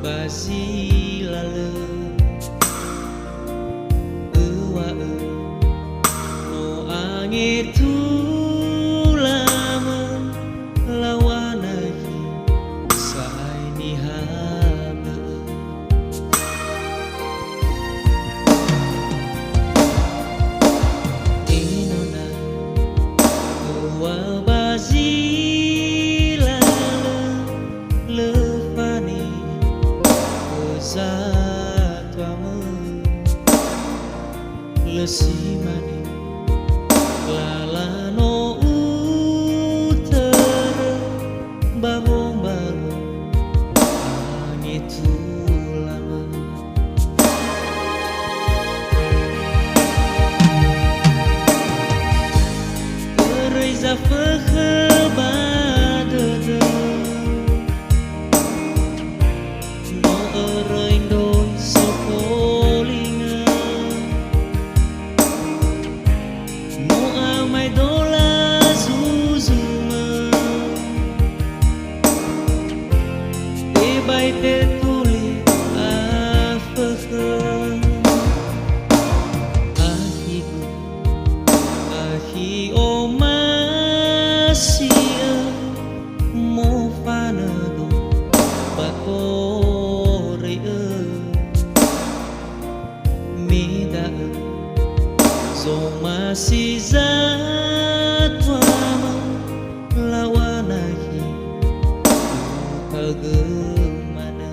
Basilale Ewa no angetu lama lawanagi sai ni haba inona ewa Basilale lefani Zatwamu lesimani lalano utara babong-babong angitu lama Reza vergebaderde no reindo sokolinga no amai dola zuzuma e bai te tuli afaka ahiku ahi o masia mo fanado bakore mida zo masih zatwama lawanahi kagemana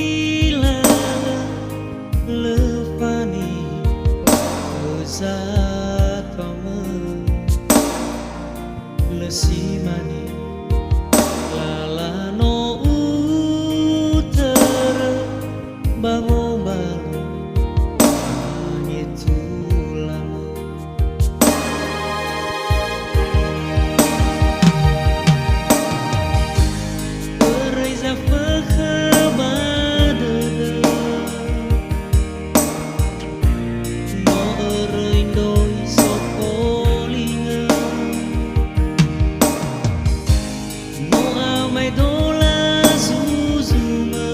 Basilale lefani zatwamu lesimani lalano utara babong-babong angitu lama Reza vergebaderde no reindo sokolinga no amai dola zuzuma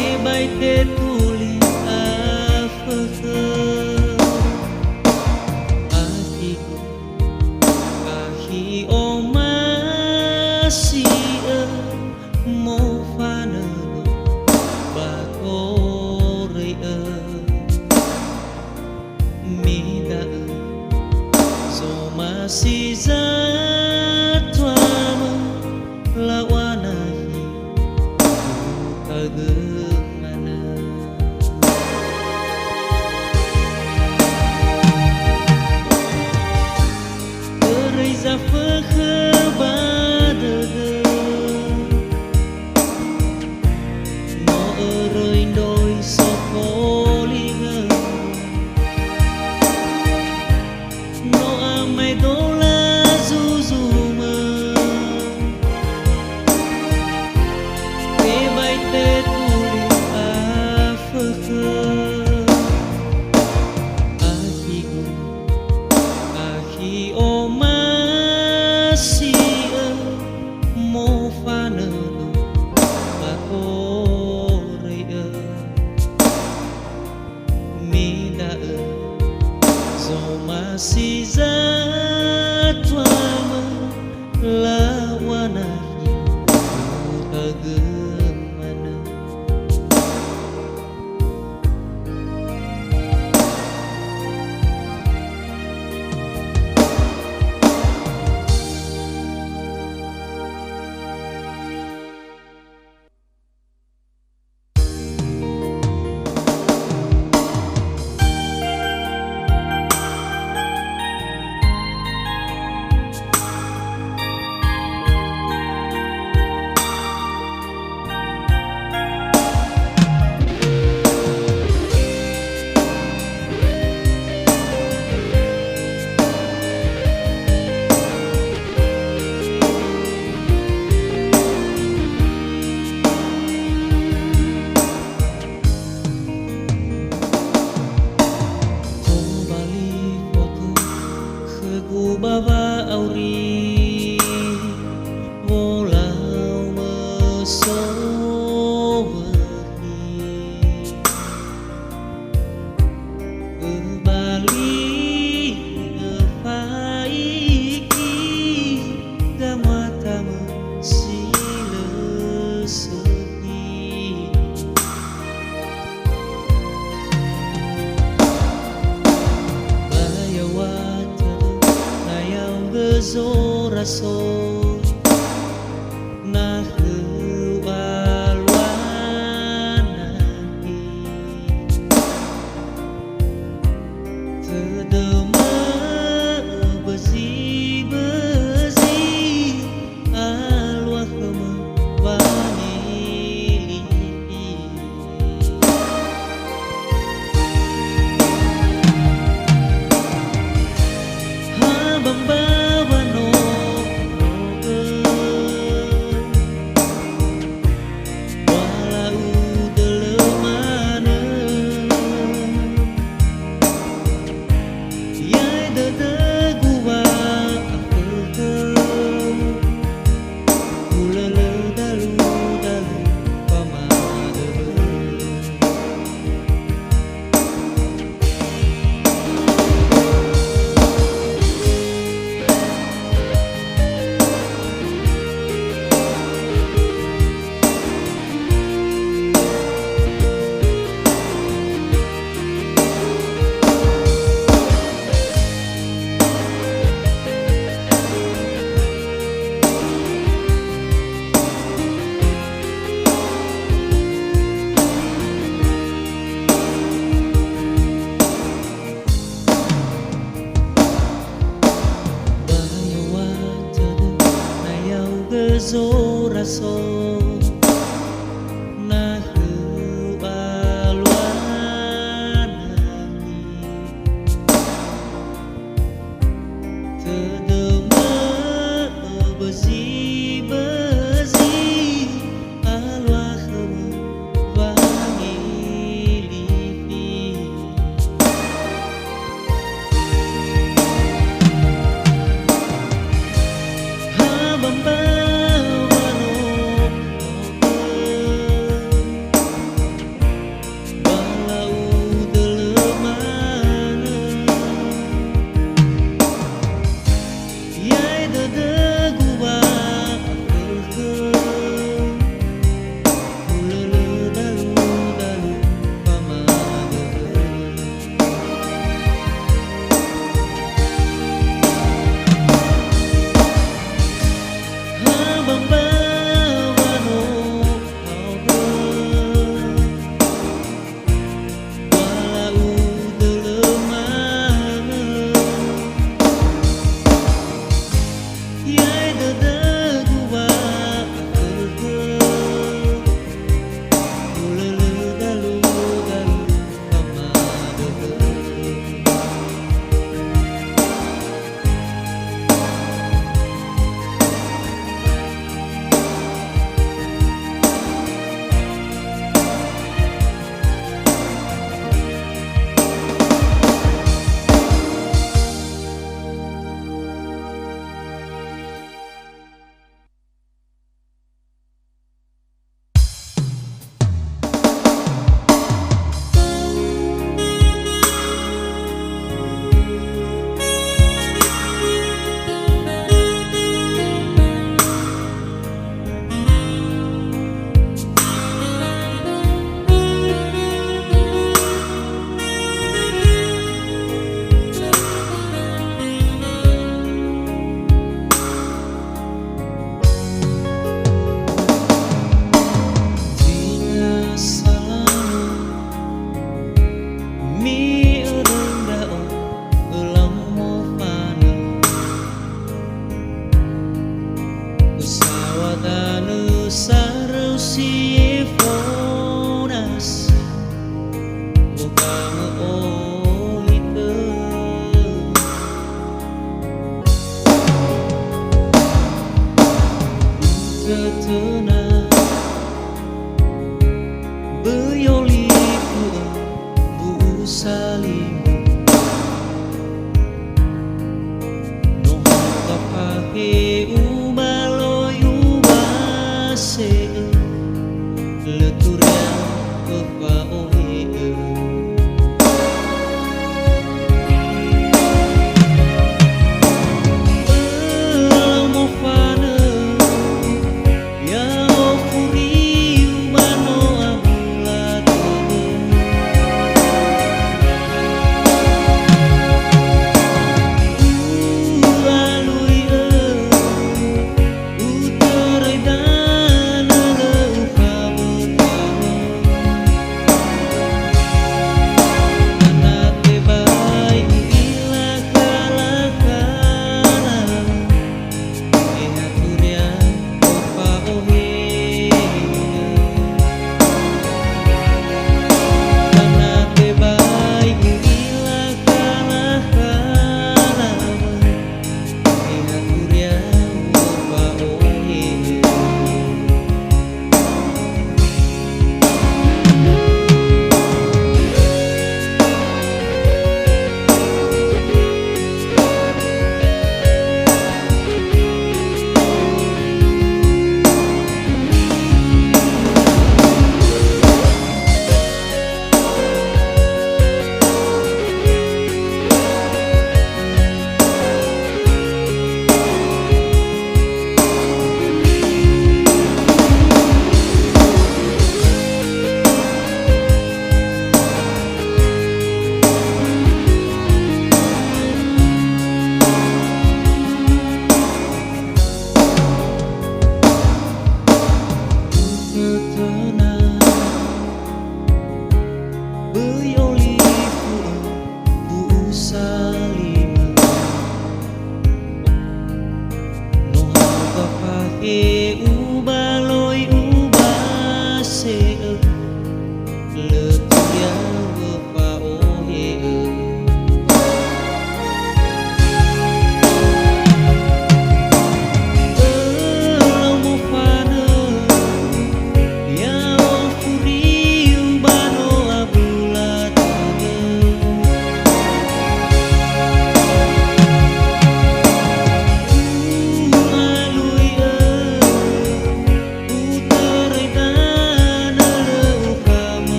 e bai te tuli afaka ahiku ahi o masia mo fanado bakore mida zo masih zatwama lawanahi kagemana Reza vergebaderde no reindo sokolinga no amai dola zuzuma e bai te tuli afaka ahiku ahi o masia mo fanado bakore mida zo masih zatwama lawanahi kagemana so na heubalwanaki tedema bezi-bezi alwa hema wanili habambawano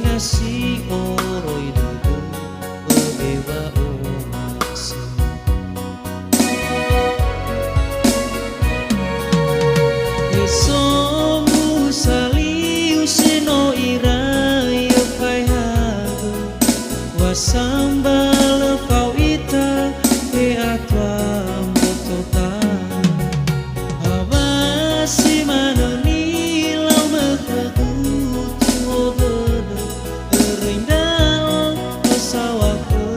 ngasih oroi dulu bebewa omasi esomu saliu seno irai pai hago wasambal pau ita e atuam botota awasi manoni lau mekagutu ododo erindao pesawake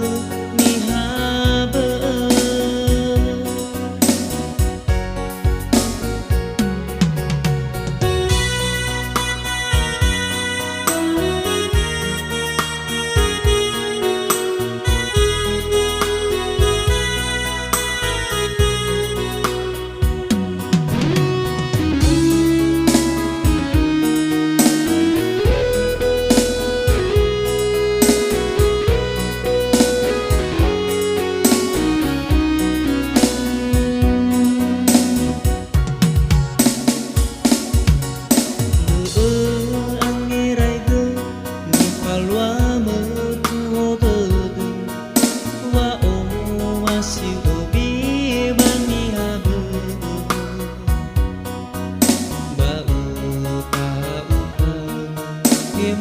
nihabe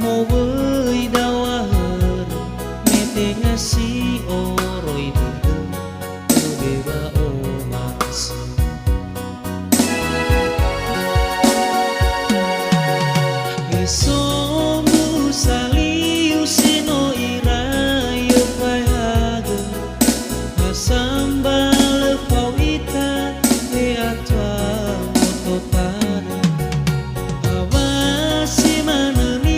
mau với đau hờn mẹ tê ngasih oroi dulu bebewa omasi esomu saliu seno irai pai hago asambal pau ita e atua motopada awasi manani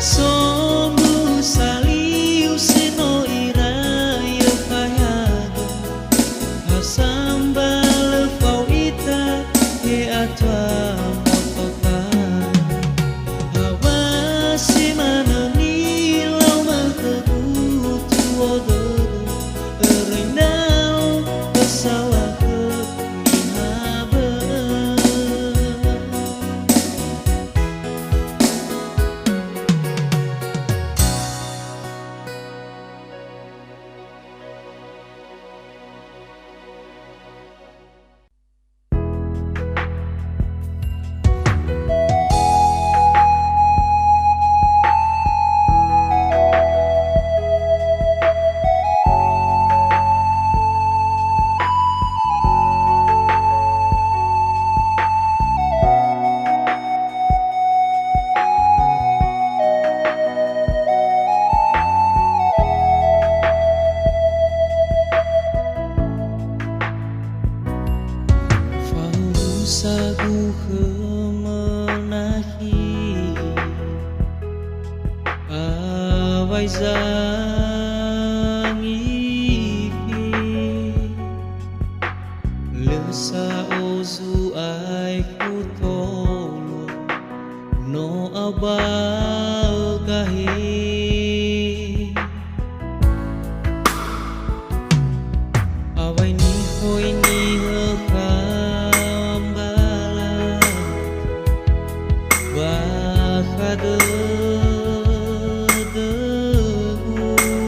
somu saliu seno irai pai hago asambal pau ita e atua motota awasi manani lau mekagutu ododo erindao pesawake nihabe sagu menahi awai zangifi lesa ozu ai kutolo no abal kahi awai ni hoi ni Bahada dehu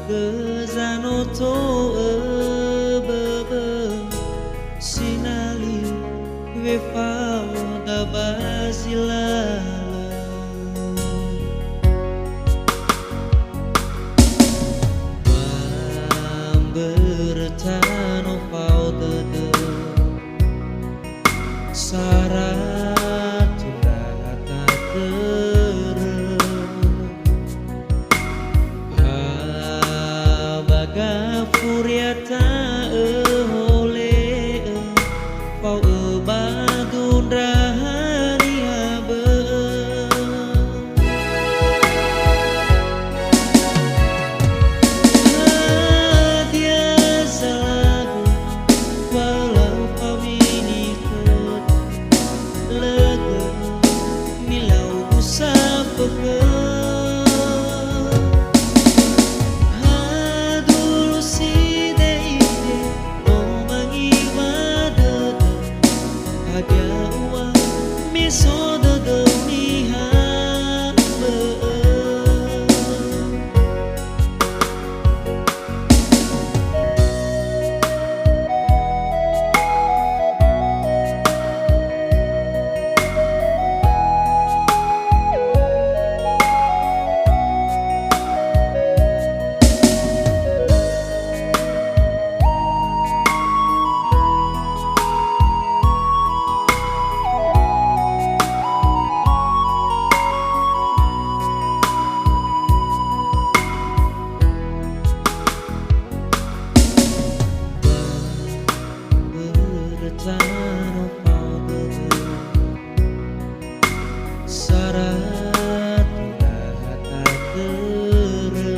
gezanoto bebe sinali wefao da basilala bertano pau dede sarat rata tere baga furiata ehole pau badun rahania be sarat rata tere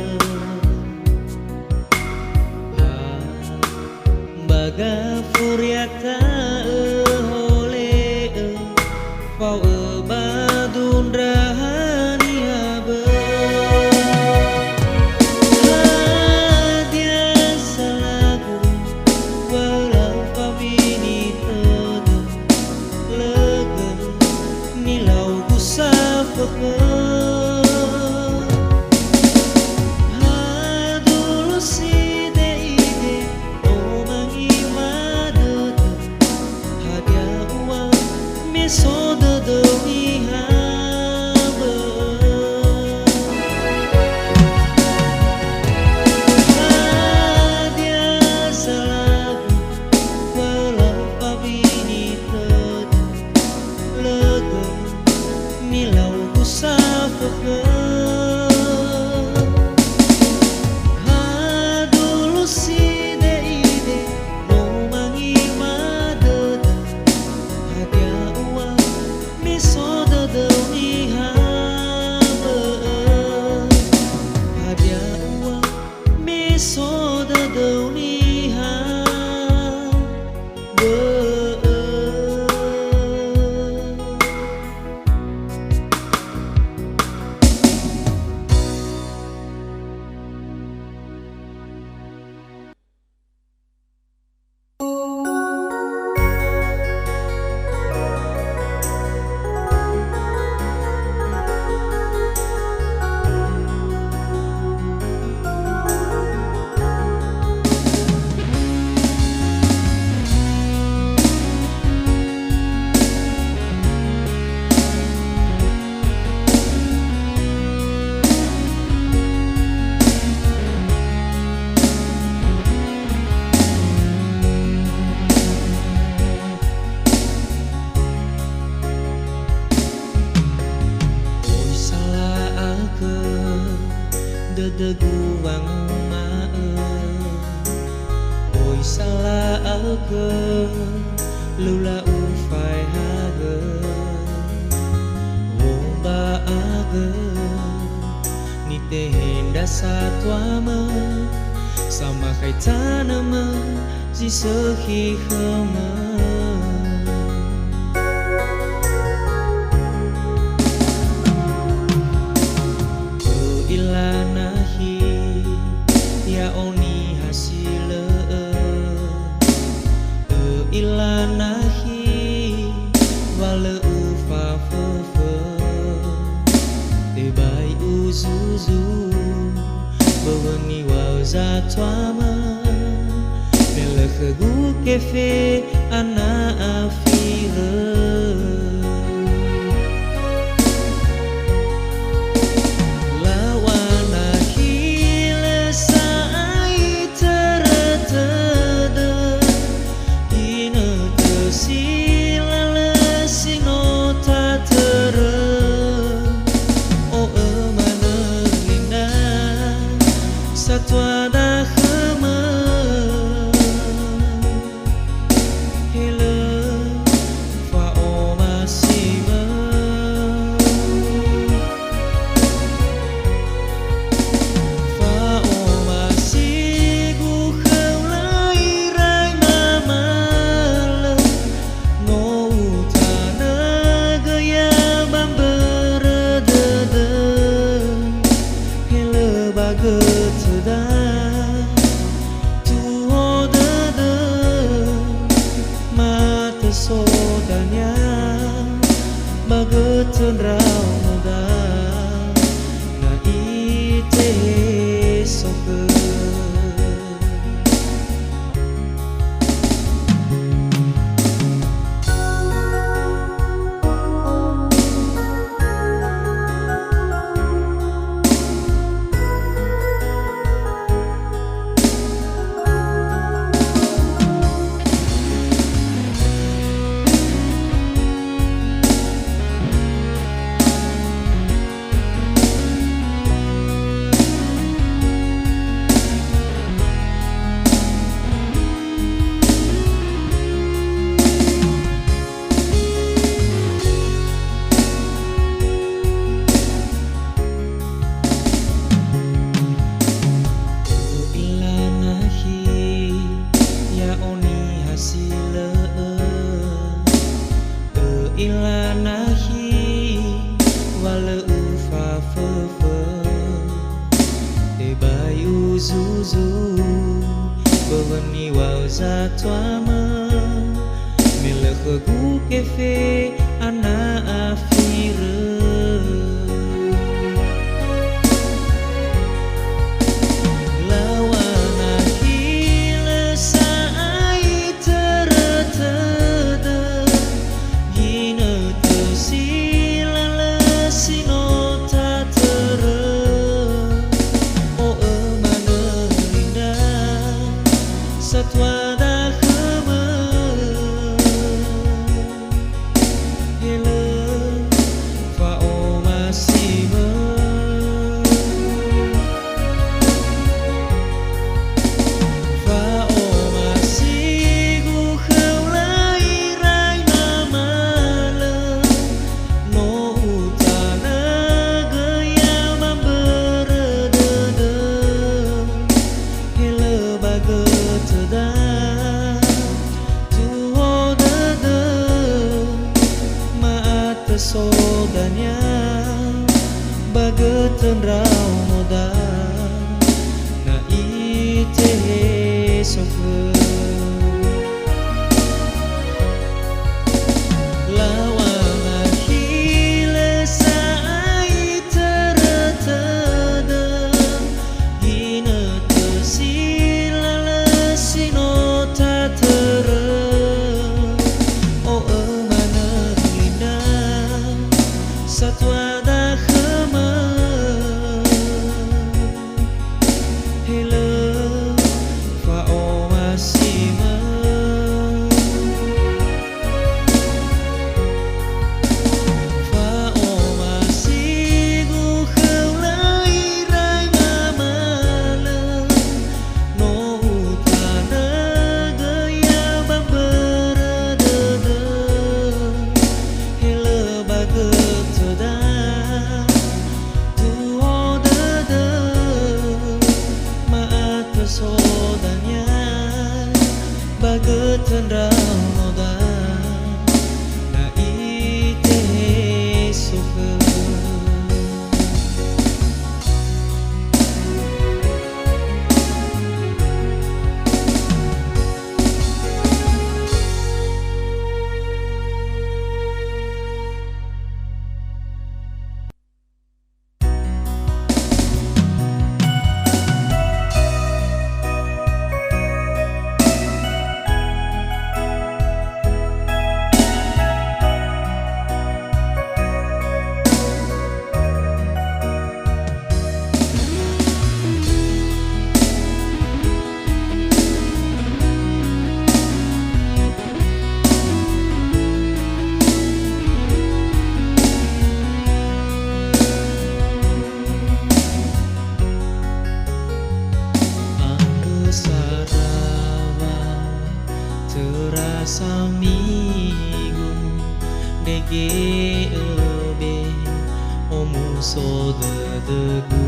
baga furiata ehole pau badun rahania be dia salagu walau pamini tede lega nilau safaka hadul side ide omangi madete hadia uang mesoda dewi habe hadia salagu walau pamini tede lega nilau safaka hadul side ide omangi madete hadia uang mesoda dewi habe hadia uang mesoda dewi habe. Deguang mae oi salah alke lula ufai hage omba age nite henda satwama sama kai tanama si sehi khama ilanahi ya oni hasile ilanahi wale ufa fefe te bai uzuzu beweni ni wow za tua ma Mele khegu kefe ana afire Satwa da khama hele fa o masima fa o masigu khaulai rai mamala no utana gaya bamberada hele baget Sodanya magetan rau muda na ite soke Ilanahi wale ufa fefe e bayu zuzu bawani wau za tua ma mele khegu kefe ana afire Satwa da khama hele fa o masima fa o masigu khaulai rai mamala no utana gaya mamberada hele baget Sodanya bagetan rau muda na ite soke lawangan hile sai teratada hina tersilala sinota tera Satwa da khama hele fa o masima fa o masigu khaulai rai mamala no utana gaya bamberada hele baget Sodanya bagetan rau muda na ite soke Sarawa terasa minggu dege ebe omuso dedegu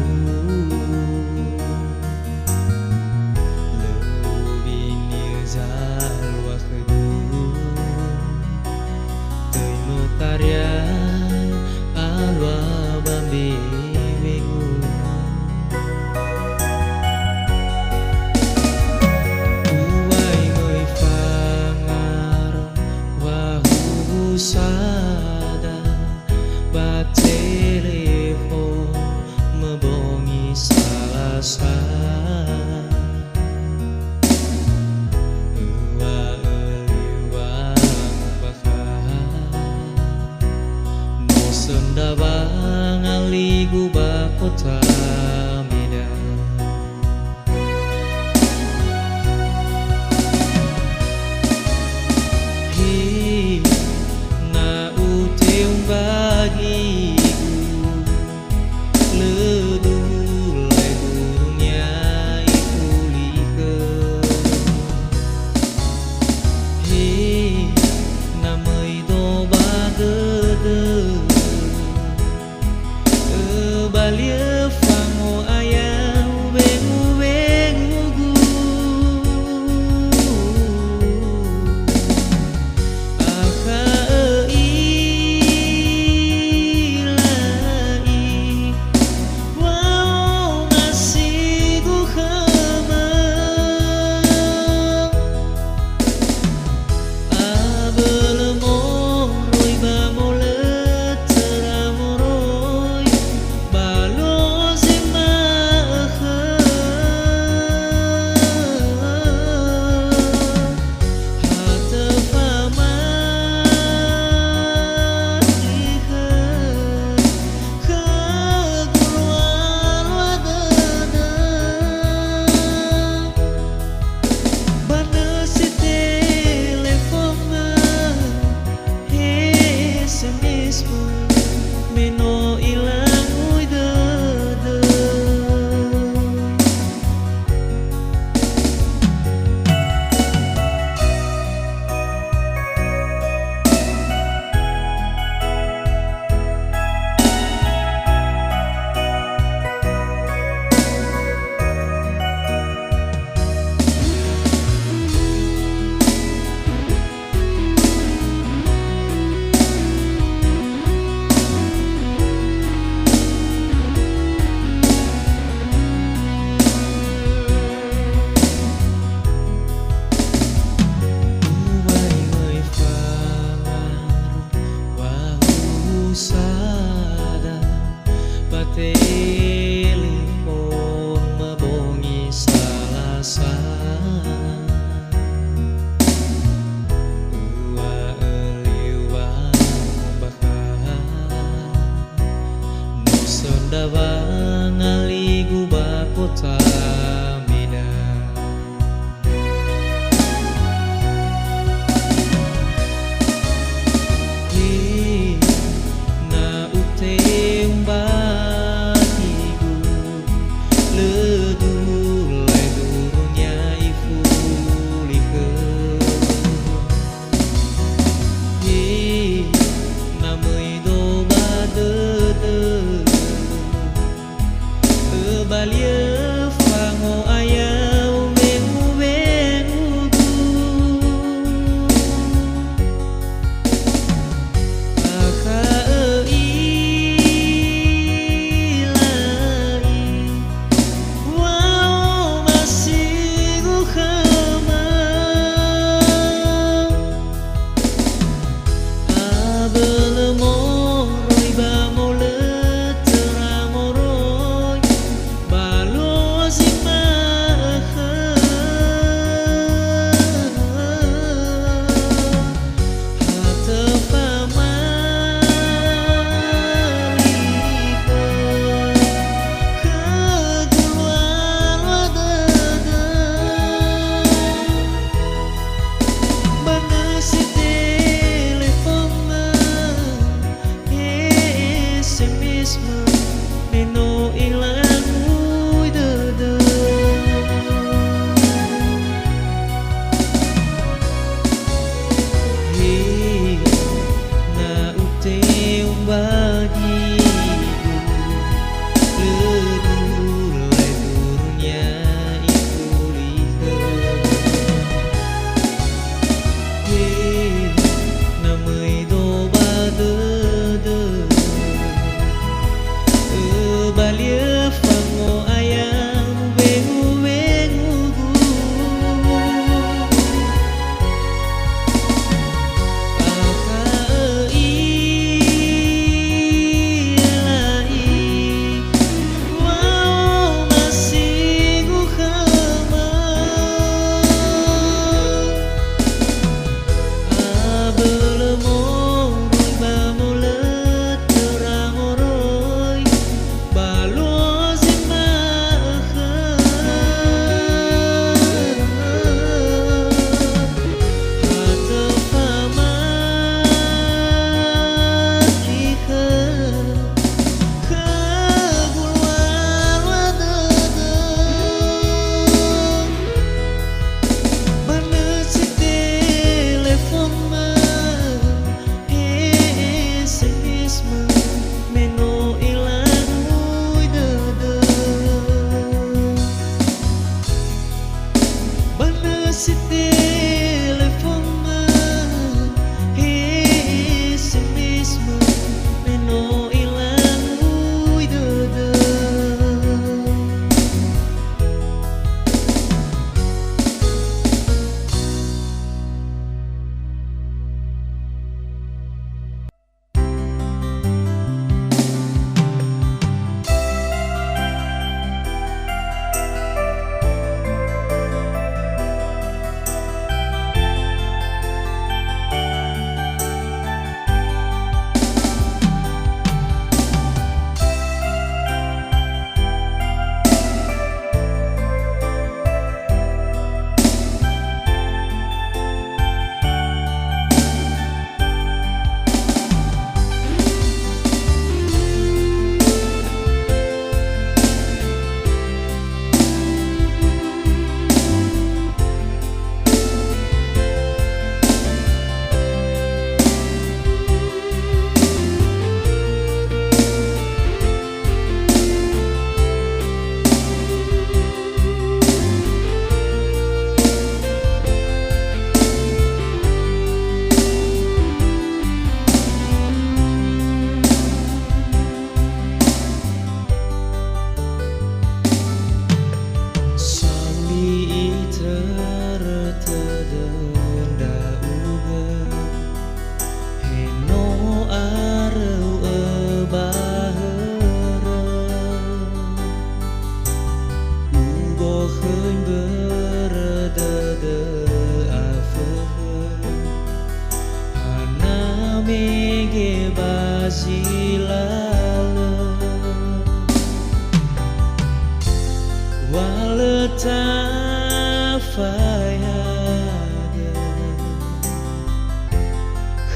lebih nizal waktu tei mekarya alwa bambe sada ba telepon mebongi salah si telefona esse mesmo menor ilang ui dada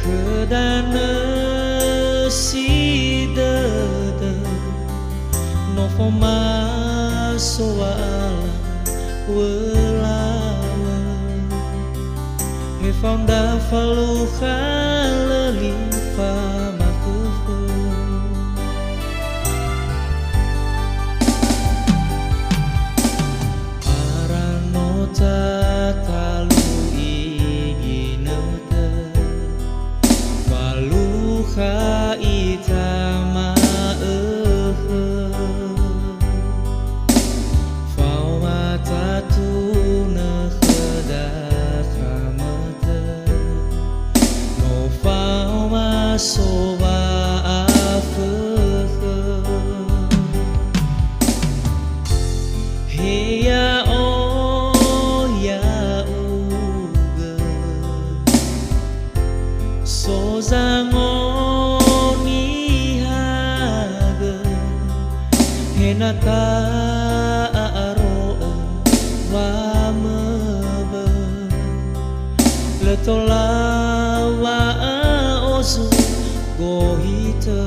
Kedana si dada Novo masoala welawa Me fonda faluha lelifa makufu Aranota talu iginata Faluha itama soba afehe Heya oh ya uga Sozangoni haga Henata aroa wameba Letola wa ozu Gohita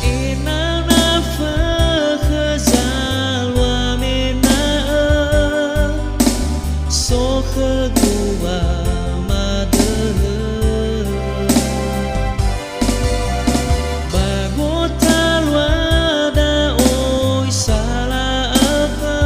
Enana fakhazal wa mena Sohe gua madhe Bagotal wada oi salah apa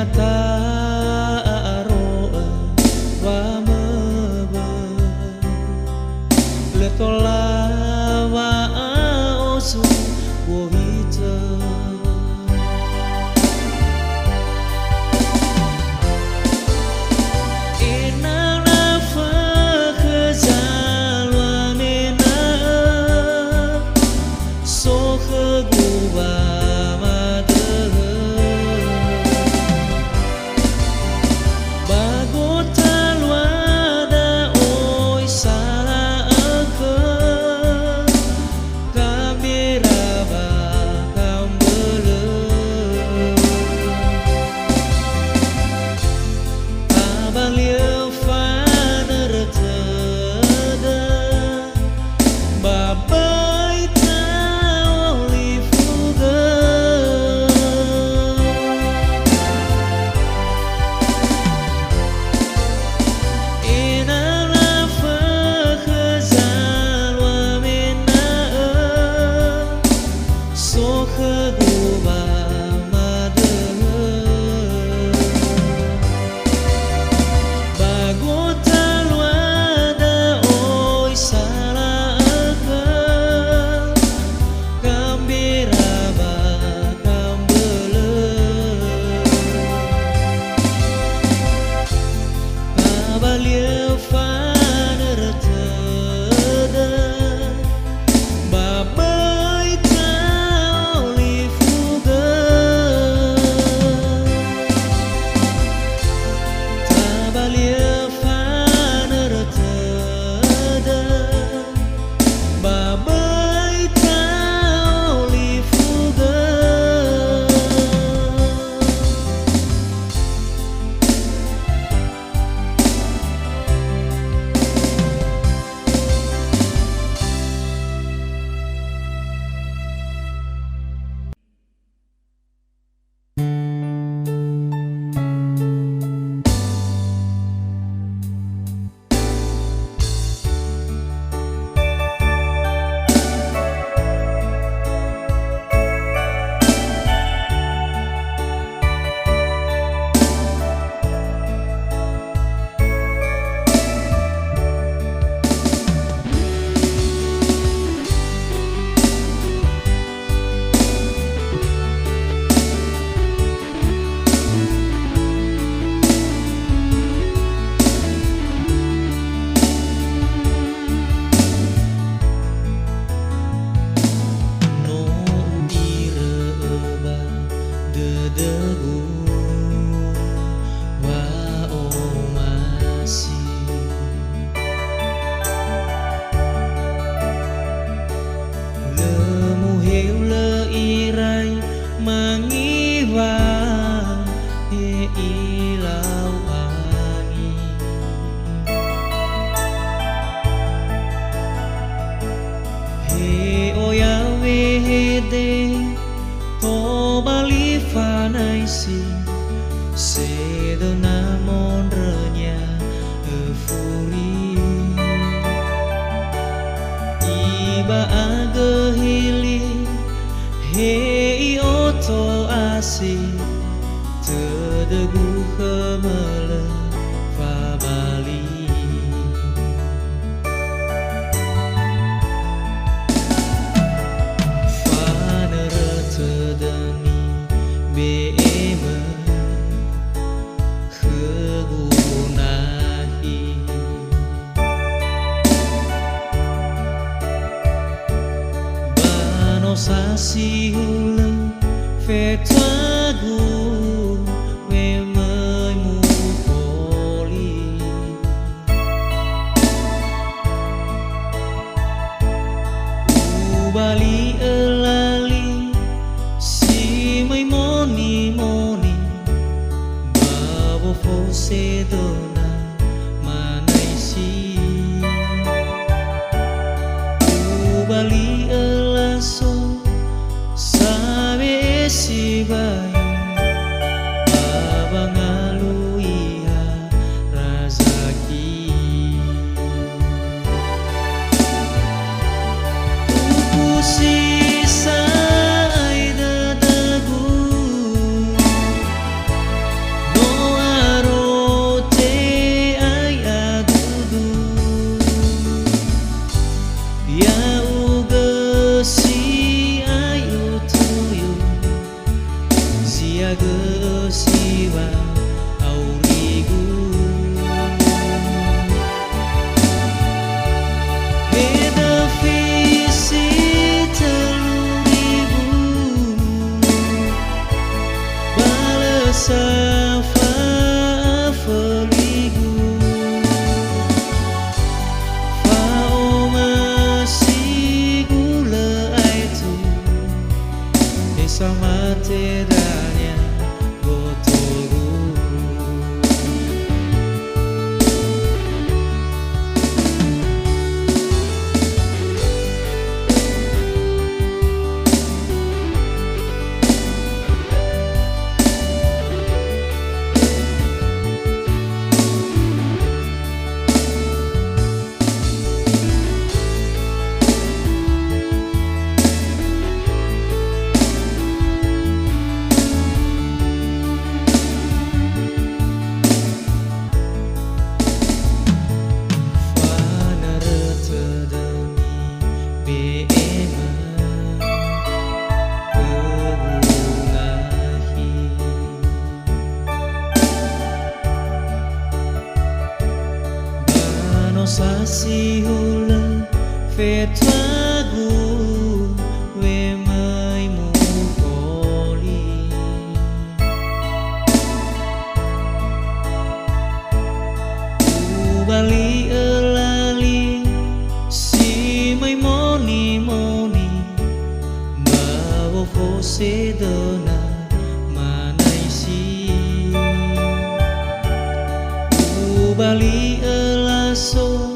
ta aro wa mơ le tola wa osu wo hita ina na fa khazal wa mena so khagu wa Se do namon renya eufori iba agehili hei oto asi tedegu kemele fabali fanere tedeni beeme sasi hule fe toagu me mai mu ko siwa aurigu beda visi teluribu balesa feligu fao masih gula itu sama tedanya botogu Sasi hula fetwagu we mai mu koli bali elali si mai moni bawa fose dona manai si bali elaso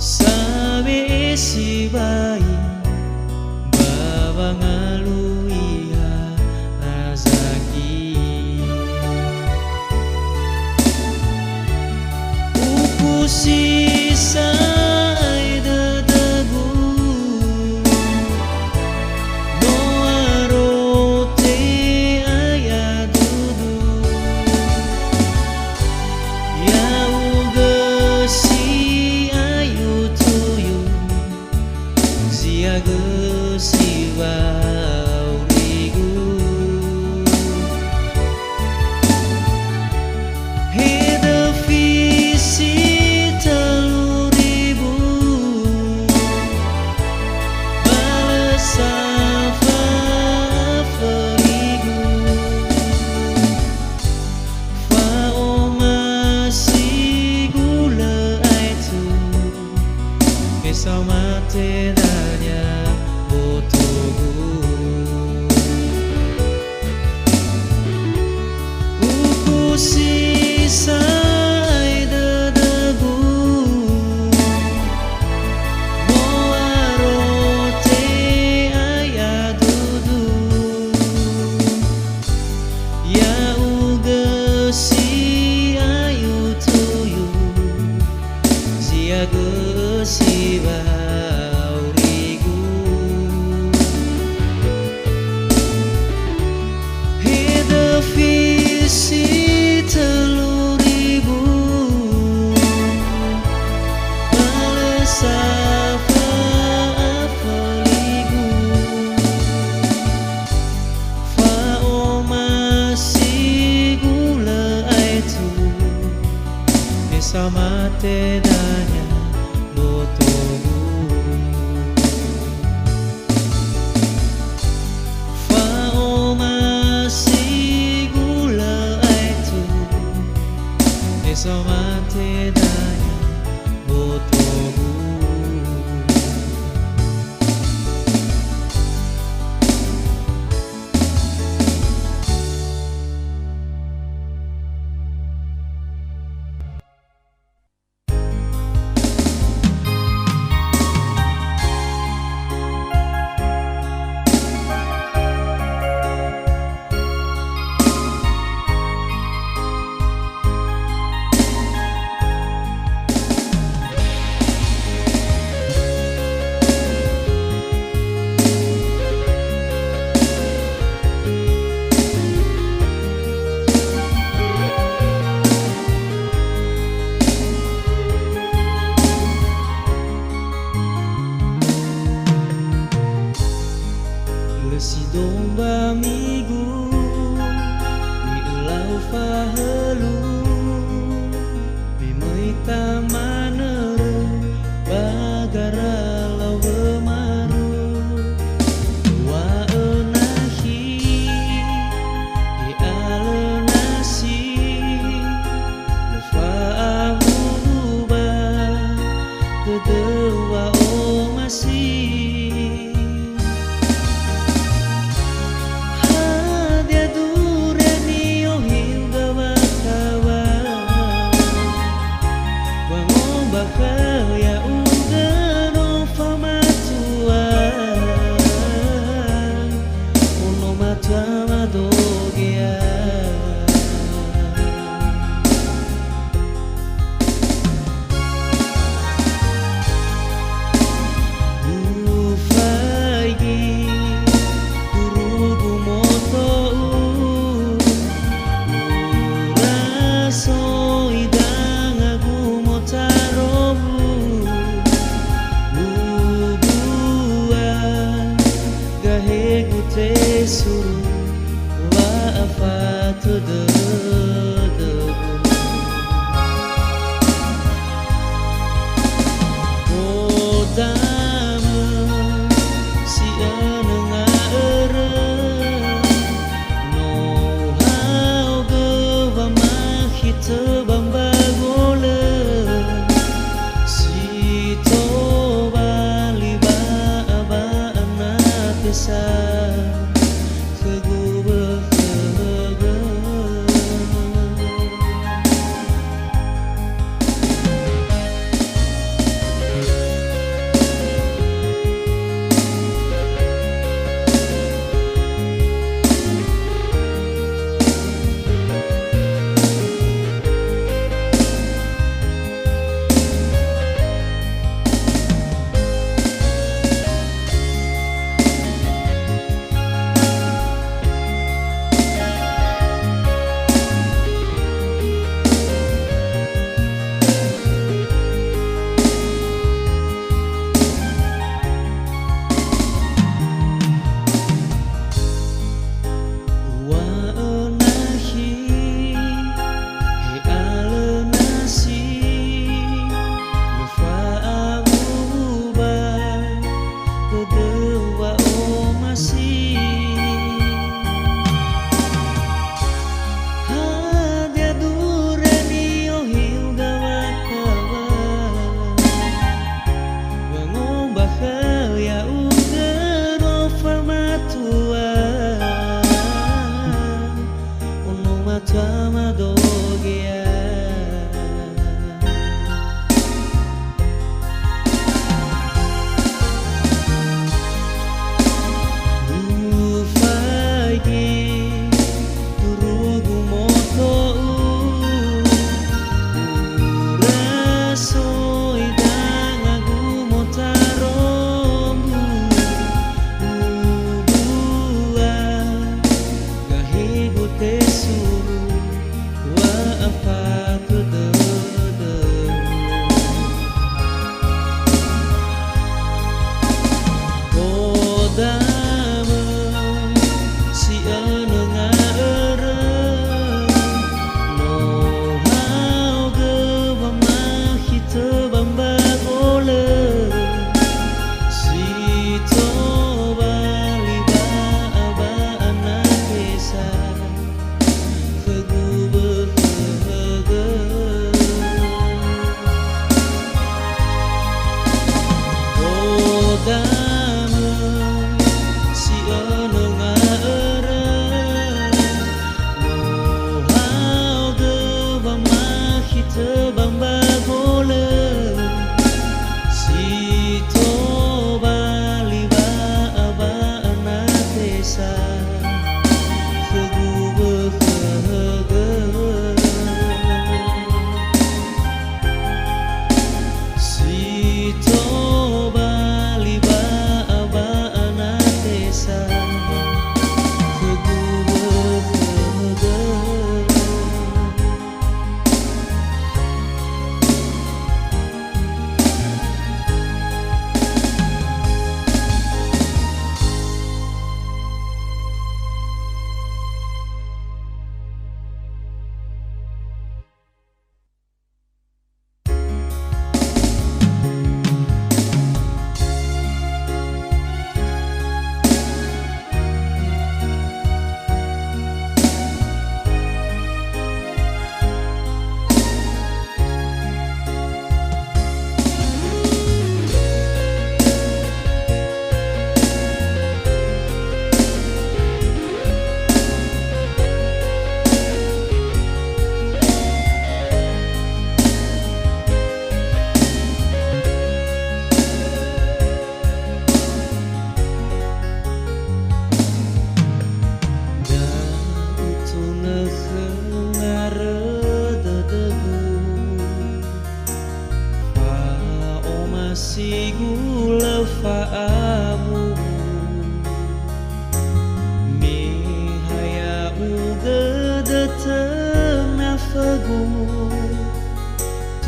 sabe si bayi bawa ngaluiha razaki uku sisa dedagu no arote ayadudu ya ugasi ziaga siwa aurigu heda visi teluribu balesa feligu fao masih gula itu bersama tedanya botogu uku sisa dedagu no arote ayadudu ya ugasi ayu tuyu ziaga siwa visi teluribu balesa feligu fao masih gula itu bersama tedanya botogu fao masih sama tedanya botogu pahelu mimoi tamanere bagara lawe maru wa enahi di alenasi lefa amuba kedewa o masih suru wa afatu debu kodama si anenga ere no hau gewa mahite bambagole si to bali ba aba anatesa Ke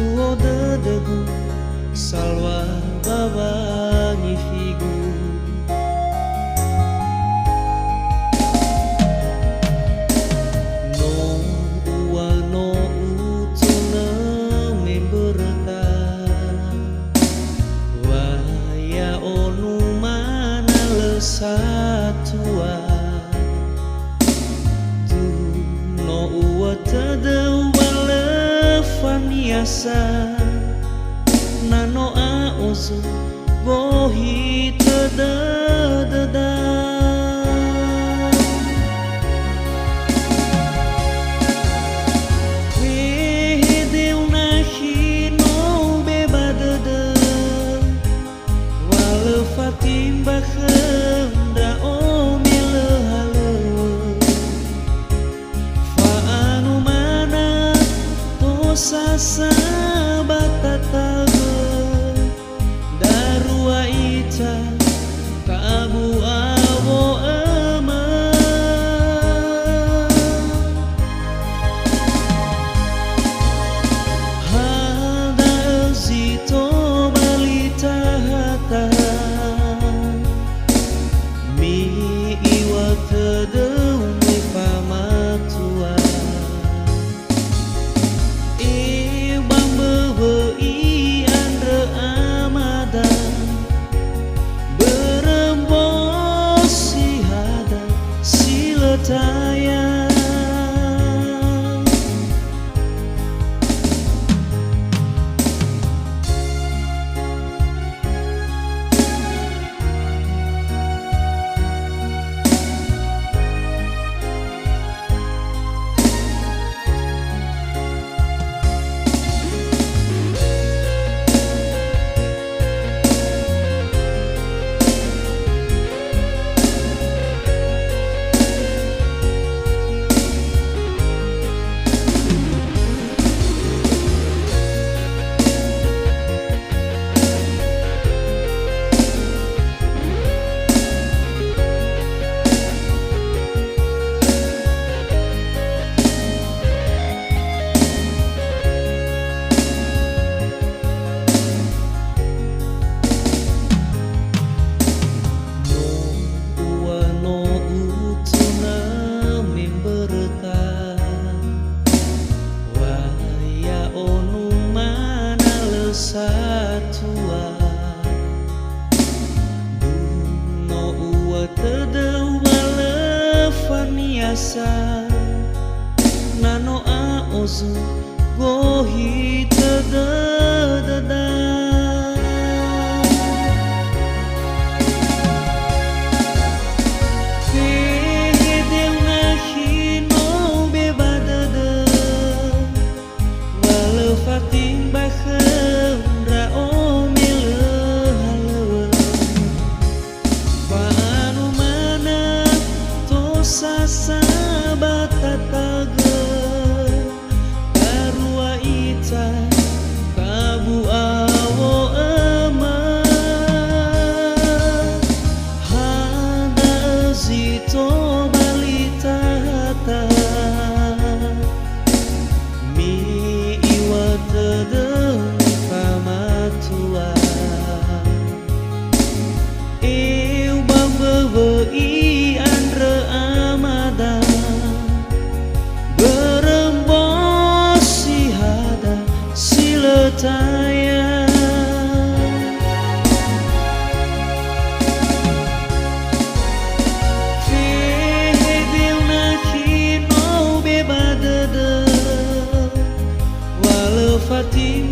tuo dedegu salwa babangi figu no ua no utuna memberta waya onu mana lesatua tu no ua tadeu faniasa nano a osu gohi tadadada hedeu nahi no bebadada wale fatim bakhem da o mile hale faanu mana sasa batataga darua ita kabu awo ama hada zito balita hata mi iwa tedeu mi pamatua tayang satua duno ua tedeu wale faniasa nano a ozu gohi tededada hedeu nahi no bebadada wale fatim bakhem batataga darua ita kabu awo ama hada zito balita hata mi iwa tedeu pamatua eu bambewei andre amada berembos si hada siletaya fehedeu nahi no bebadada wale fatim